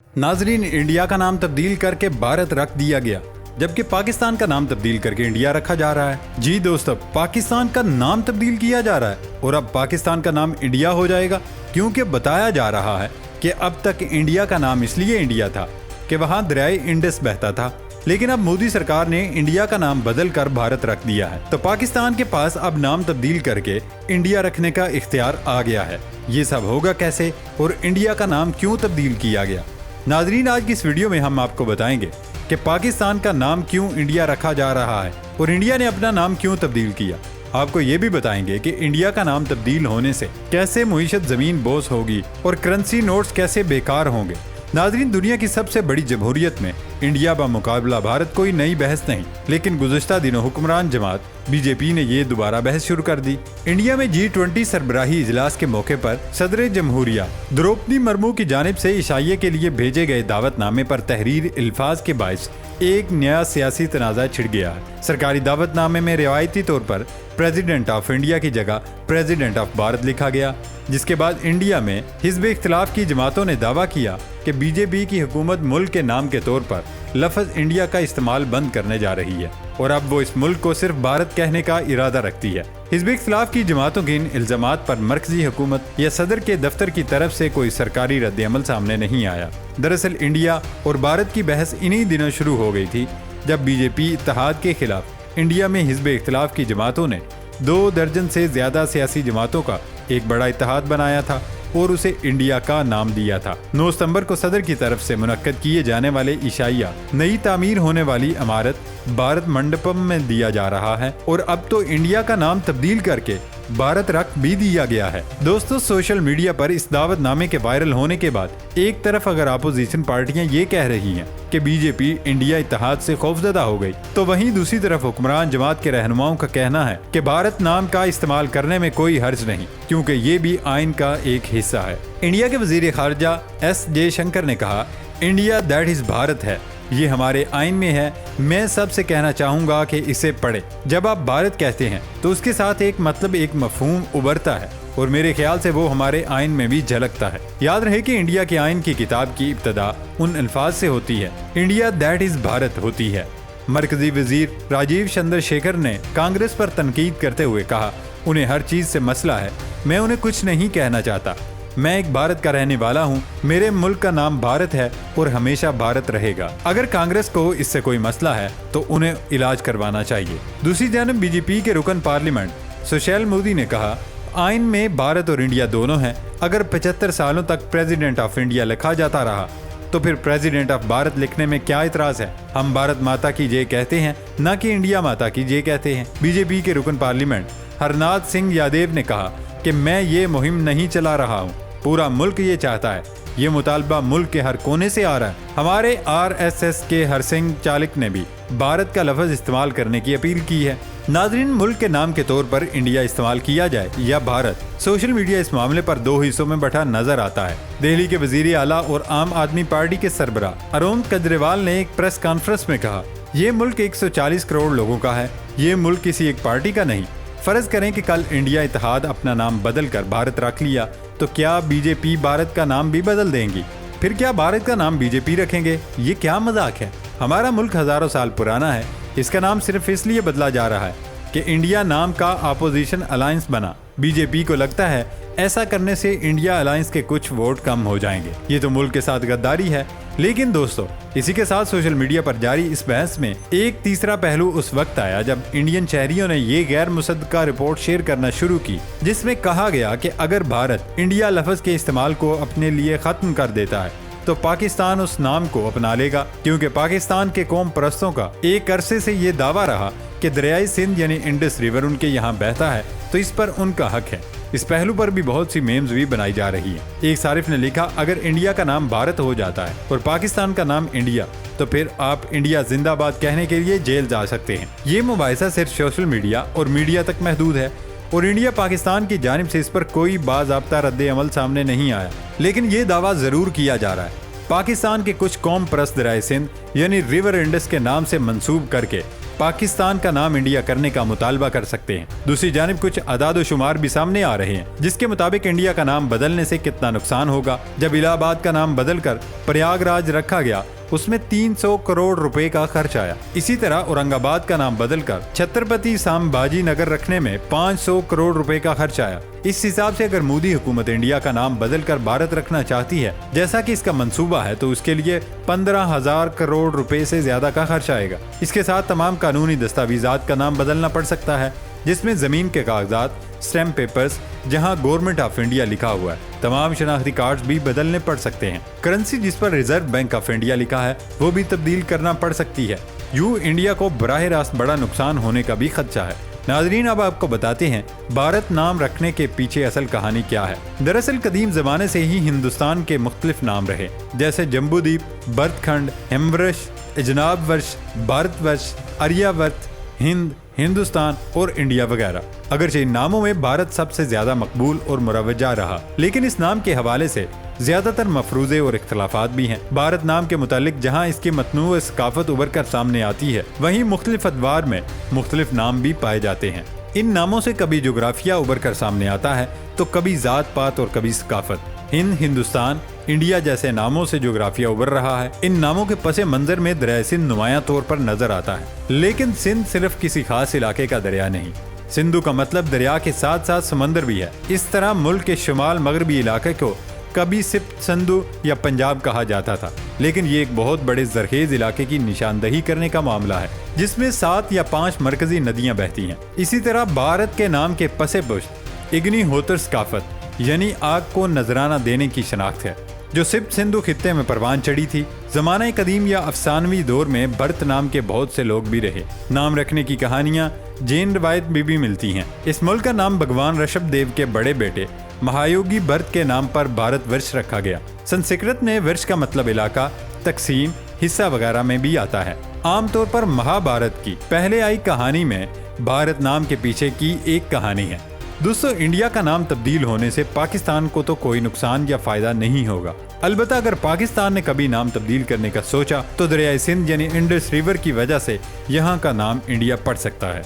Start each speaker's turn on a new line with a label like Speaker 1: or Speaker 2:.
Speaker 1: नाजरीन, इंडिया का नाम तब्दील करके भारत रख दिया गया, जबकि पाकिस्तान का नाम तब्दील करके इंडिया रखा जा रहा है। जी दोस्तों, पाकिस्तान का नाम तब्दील किया जा रहा है और अब पाकिस्तान का नाम इंडिया हो जाएगा, क्योंकि बताया जा रहा है कि अब तक इंडिया का नाम इसलिए इंडिया था कि वहाँ दरियाए इंडस बहता था, लेकिन अब मोदी सरकार ने इंडिया का नाम बदल कर भारत रख दिया है। तो पाकिस्तान के पास अब नाम तब्दील करके इंडिया रखने का इख्तियार आ गया है। ये सब होगा कैसे और इंडिया का नाम क्यों तब्दील किया गया? नाजरीन, आज की इस वीडियो में हम आपको बताएंगे कि पाकिस्तान का नाम क्यों इंडिया रखा जा रहा है और इंडिया ने अपना नाम क्यों तब्दील किया। आपको ये भी बताएंगे कि इंडिया का नाम तब्दील होने से कैसे मुईशत जमीन बोस होगी और करेंसी नोट्स कैसे बेकार होंगे। नाजरीन, दुनिया की सबसे बड़ी जमहूरियत में इंडिया बा मुकाबला भारत कोई नई बहस नहीं, लेकिन गुज़श्ता दिनों हुक्मरान जमात बीजेपी ने ये दोबारा बहस शुरू कर दी। इंडिया में G20 सरबराही इजलास के मौके पर सदर जमहूरिया द्रौपदी मुर्मू की जानिब से ईशाइये के लिए भेजे गए दावतनामे पर तहरीर अल्फाज के बायस एक नया सियासी तनाज़ा छिड़ गया है। सरकारी दावतनामे में रिवायती तौर पर प्रेसिडेंट ऑफ इंडिया की जगह प्रेसिडेंट ऑफ भारत लिखा गया, जिसके बाद इंडिया में हिज़्ब इख्तिलाफ की जमातों ने दावा किया कि बीजेपी की हुकूमत मुल्क के नाम के तौर पर लफ्ज़ इंडिया का इस्तेमाल बंद करने जा रही है और अब वो इस मुल्क को सिर्फ भारत कहने का इरादा रखती है। हिज़्ब इख्तिलाफ की जमातों के इन इल्ज़ामात पर मरकजी हुकूमत या सदर के दफ्तर की तरफ से कोई सरकारी रद्द-ए-अमल सामने नहीं आया। दरअसल इंडिया और भारत की बहस इन्हीं दिनों शुरू हो गई थी जब बीजेपी इत्तेहाद के खिलाफ इंडिया में हिज़्ब इख्तिलाफ की जमातों ने 2 दर्जन से ज्यादा सियासी जमातों का एक बड़ा इत्तेहाद बनाया था और उसे इंडिया का नाम दिया था। 9 सितंबर को सदर की तरफ से मुनक्कद किए जाने वाले इशाइया नई तामीर होने वाली इमारत भारत मंडपम में दिया जा रहा है और अब तो इंडिया का नाम तब्दील करके भारत रख भी दिया गया है। दोस्तों, सोशल मीडिया पर इस दावतनामे के वायरल होने के बाद एक तरफ अगर अपोजिशन पार्टियां ये कह रही हैं कि बीजेपी इंडिया इत्तेहाद से खौफजदा हो गई, तो वहीं दूसरी तरफ हुक्मरान जमात के रहनुमाओं का कहना है कि भारत नाम का इस्तेमाल करने में कोई हर्ज नहीं, क्योंकि ये भी आइन का एक हिस्सा है। इंडिया के वजीर खारजा एस जयशंकर ने कहा, इंडिया दैट इज भारत है, ये हमारे आइन में है। मैं सबसे कहना चाहूँगा कि इसे पढ़े। जब आप भारत कहते हैं तो उसके साथ एक मतलब एक मफहूम उभरता है और मेरे ख्याल से वो हमारे आइन में भी झलकता है। याद रहे कि इंडिया के आइन की किताब की इब्तदा उन अल्फाज से होती है, इंडिया दैट इज भारत होती है। मरकजी वजीर राजीव चंद्रशेखर ने कांग्रेस पर तनकीद करते हुए कहा, उन्हें हर चीज से मसला है, मैं उन्हें कुछ नहीं कहना चाहता। मैं एक भारत का रहने वाला हूँ, मेरे मुल्क का नाम भारत है और हमेशा भारत रहेगा। अगर कांग्रेस को इससे कोई मसला है तो उन्हें इलाज करवाना चाहिए। दूसरी जानब बीजेपी के रुकन पार्लियामेंट सुशील मोदी ने कहा, आइन में भारत और इंडिया दोनों हैं। अगर 75 सालों तक प्रेसिडेंट ऑफ इंडिया लिखा जाता रहा तो फिर प्रेसिडेंट ऑफ भारत लिखने में क्या इतराज है? हम भारत माता की जय कहते हैं, न कि इंडिया माता की जय कहते हैं। बीजेपी के रुकन पार्लियामेंट हरनाथ सिंह यादव ने कहा कि मैं ये मुहिम नहीं चला रहा हूँ, पूरा मुल्क ये चाहता है। ये मुतालबा मुल्क के हर कोने से आ रहा है। हमारे RSS के हरसिंह चालिक ने भी भारत का लफ्ज इस्तेमाल करने की अपील की है। नाजरीन, मुल्क के नाम के तौर पर इंडिया इस्तेमाल किया जाए या भारत, सोशल मीडिया इस मामले पर 2 हिस्सों में बंटा नजर आता है। दिल्ली के वजीर आला और आम आदमी पार्टी के सरबराह अरविंद केजरीवाल ने एक प्रेस कॉन्फ्रेंस में कहा, ये मुल्क 140 करोड़ लोगों का है, ये मुल्क किसी एक पार्टी का नहीं। फर्ज करें कि कल इंडिया इत्तेहाद अपना नाम बदल कर भारत रख लिया, तो क्या बीजेपी भारत का नाम भी बदल देंगी? फिर क्या भारत का नाम बीजेपी रखेंगे? ये क्या मजाक है? हमारा मुल्क हजारों साल पुराना है, इसका नाम सिर्फ इसलिए बदला जा रहा है कि इंडिया नाम का अपोजिशन अलायंस बना। बीजेपी को लगता है ऐसा करने से इंडिया अलायंस के कुछ वोट कम हो जाएंगे। ये तो मुल्क के साथ गद्दारी है। लेकिन दोस्तों, इसी के साथ सोशल मीडिया पर जारी इस बहस में एक तीसरा पहलू उस वक्त आया जब इंडियन शहरियों ने ये गैर मुसद्दका रिपोर्ट शेयर करना शुरू की, जिसमें कहा गया कि अगर भारत इंडिया लफ्ज के इस्तेमाल को अपने लिए खत्म कर देता है तो पाकिस्तान उस नाम को अपना लेगा, क्योंकि पाकिस्तान के कौम परस्तों का एक अरसे से ये दावा रहा कि दरियाई सिंध यानी इंडस रिवर उनके यहाँ बहता है, तो इस पर उनका हक है। इस पहलू पर भी बहुत सी मेम्स भी बनाई जा रही है। एक सारिफ ने लिखा, अगर इंडिया का नाम भारत हो जाता है और पाकिस्तान का नाम इंडिया, तो फिर आप इंडिया जिंदाबाद कहने के लिए जेल जा सकते हैं। ये मुबाहिसा सिर्फ सोशल मीडिया और मीडिया तक महदूद है और इंडिया पाकिस्तान की जानिब से इस पर कोई बाज़ाब्ता रद्द-ए-अमल सामने नहीं आया, लेकिन ये दावा जरूर किया जा रहा है पाकिस्तान के कुछ कौम परस्त दरियाए सिंध यानी रिवर इंडस के नाम से मंसूब करके पाकिस्तान का नाम इंडिया करने का मुतालबा कर सकते हैं। दूसरी जानिब कुछ अदाद शुमार भी सामने आ रहे हैं जिसके मुताबिक इंडिया का नाम बदलने से कितना नुकसान होगा। जब इलाहाबाद का नाम बदलकर प्रयागराज रखा गया उसमें 300 करोड़ रुपए का खर्च आया। इसी तरह औरंगाबाद का नाम बदलकर छत्रपति संभाजी नगर रखने में 500 करोड़ रुपए का खर्च आया। इस हिसाब से अगर मोदी हुकूमत इंडिया का नाम बदलकर भारत रखना चाहती है जैसा कि इसका मंसूबा है तो उसके लिए 15,000 करोड़ रुपए से ज्यादा का खर्च आएगा। इसके साथ तमाम कानूनी दस्तावेजात का नाम बदलना पड़ सकता है जिसमें जमीन के कागजात, स्टैम्प पेपर्स जहां गवर्नमेंट ऑफ इंडिया लिखा हुआ है, तमाम शनाख्ती कार्ड्स भी बदलने पड़ सकते हैं। करेंसी जिस पर रिजर्व बैंक ऑफ इंडिया लिखा है वो भी तब्दील करना पड़ सकती है। यूं इंडिया को बराह रास्त बड़ा नुकसान होने का भी खदशा है। नाजरीन, अब आपको बताते हैं भारत नाम रखने के पीछे असल कहानी क्या है। दरअसल कदीम जमाने से ही हिंदुस्तान के मुख्तलिफ नाम रहे जैसे जम्बूद्वीप, भरतखंड, हिमवृष, अजनाबवर्ष, भारतवर्ष, आर्यावर्त, हिंद, हिंदुस्तान और इंडिया वगैरह। अगरचे इन नामों में भारत सबसे ज्यादा मकबूल और मुरवजा रहा, लेकिन इस नाम के हवाले से ज्यादातर मफरूजे और इख्तलाफात भी हैं। भारत नाम के मुतालिक जहां इसकी मतनूअ सकाफत उभर कर सामने आती है वहीं मुख्तलिफ अदवार में मुख्तलिफ नाम भी पाए जाते हैं। इन नामों से कभी जोग्राफिया उभर कर सामने आता है तो कभी जात पात और कभी सकाफत। हिंद, हिंदुस्तान, इंडिया जैसे नामों से जोग्राफिया उभर रहा है। इन नामों के पसे मंजर में दरिया सिंध नुमायां तौर पर नजर आता है, लेकिन सिंध सिर्फ किसी खास इलाके का दरिया नहीं, सिंधु का मतलब दरिया के साथ साथ समंदर भी है। इस तरह मुल्क के शुमाल मगरबी इलाके को कभी सिप्त सिंधु या पंजाब कहा जाता था, लेकिन ये एक बहुत बड़े जरखेज इलाके की निशानदही करने का मामला है जिसमें 7 या 5 मरकजी नदियां बहती हैं। इसी तरह भारत के नाम के पसे पुष्ट इग्नी होतर सकाफत यानी आग को नजराना देने की शनाख्त है जो सिप्त सिंधु खित्ते में परवान चढ़ी थी। ज़माने कदीम या अफसानवी दौर में भरत नाम के बहुत से लोग भी रहे। नाम रखने की कहानियां जैन रवायत में भी मिलती हैं। इस मुल्क का नाम भगवान ऋषभ देव के बड़े बेटे महायोगी भरत के नाम पर भारतवर्ष रखा गया। संस्कृत में वर्ष का मतलब इलाका, तकसीम, हिस्सा वगैरह में भी आता है। आमतौर पर महाभारत की पहले आई कहानी में भारत नाम के पीछे की एक कहानी है। दोस्तों, इंडिया का नाम तब्दील होने से पाकिस्तान को तो कोई नुकसान या फायदा नहीं होगा। अलबत्ता अगर पाकिस्तान ने कभी नाम तब्दील करने का सोचा तो दरियाए सिंध यानी इंडस रिवर की वजह से यहाँ का नाम इंडिया पड़ सकता है।